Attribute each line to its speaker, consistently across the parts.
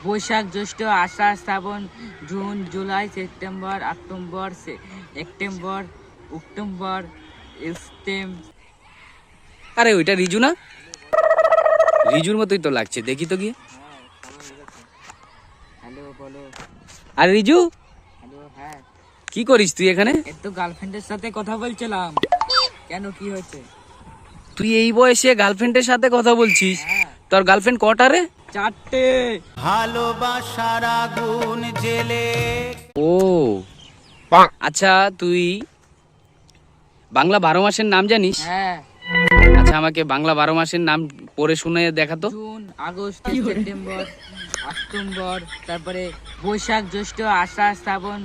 Speaker 1: বৈশাখ জ্যৈষ্ঠ আষাঢ় শ্রাবণ June July September October September October
Speaker 2: আরে ওইটা রিজু না? রিজুর মতোই তো লাগছে, দেখি তো গিয়ে।
Speaker 1: হ্যালো বলো।
Speaker 2: আর রিজু,
Speaker 1: হ্যালো। হ্যাঁ,
Speaker 2: কি করিস তুই এখানে?
Speaker 1: একটু গার্লফ্রেন্ডের সাথে কথা বলছিলাম। কেন, কি হয়েছে?
Speaker 2: তুই এই বয়সে গার্লফ্রেন্ডের সাথে কথা বলছিস?
Speaker 1: হ্যাঁ।
Speaker 2: তোর গার্লফ্রেন্ড কটা রে?
Speaker 1: 4টে।
Speaker 3: ভালোবাসার আগুন জেলে।
Speaker 2: ও আচ্ছা, তুই বাংলা 12 মাসের নাম জানিস?
Speaker 1: হ্যাঁ,
Speaker 2: আচ্ছা, আমাকে বাংলা 12 মাসের নাম পড়ে শুনে দেখাতো।
Speaker 1: জুন আগস্ট সেপ্টেম্বর অক্টোবর, তারপরে বৈশাখ জ্যৈষ্ঠ আষাঢ় শ্রাবণ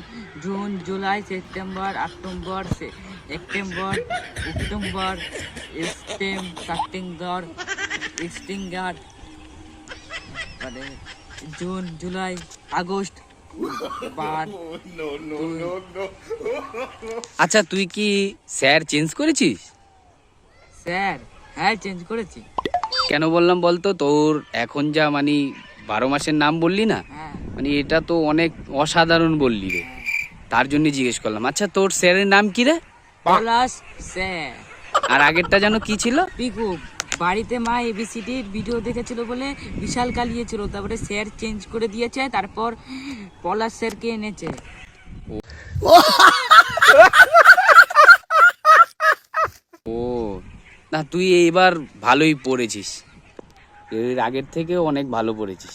Speaker 1: June July September October September October September তারপরে জুন জুলাই আগস্ট বার।
Speaker 2: আচ্ছা, তুই কি স্যার চেঞ্জ করেছিস?
Speaker 1: স্যার, হ্যাঁ চেঞ্জ করেছি।
Speaker 2: কেন বললাম বলতো, তোর এখন যা মানে 12 মাসের নাম বললি না,
Speaker 1: হ্যাঁ,
Speaker 2: মানে এটা তো অনেক অসাধারণ বললি রে, তার জন্য জিজ্ঞেস করলাম। আচ্ছা, তোর স্যারের নাম কি রে?
Speaker 1: পলাশ স্যার।
Speaker 2: আর আগেরটা যেন কি ছিল?
Speaker 1: পিকু। বাড়িতে মা এবিসিডির ভিডিও দেখেছিল বলে বিশাল কালিয়েছিল, তারপরে স্যার চেঞ্জ করে দিয়েছে, তারপর পলাশ স্যারকে এনেছে।
Speaker 2: ও না, তুই এইবার ভালোই পড়েছিস, এর আগের থেকে অনেক ভালো পড়েছিস।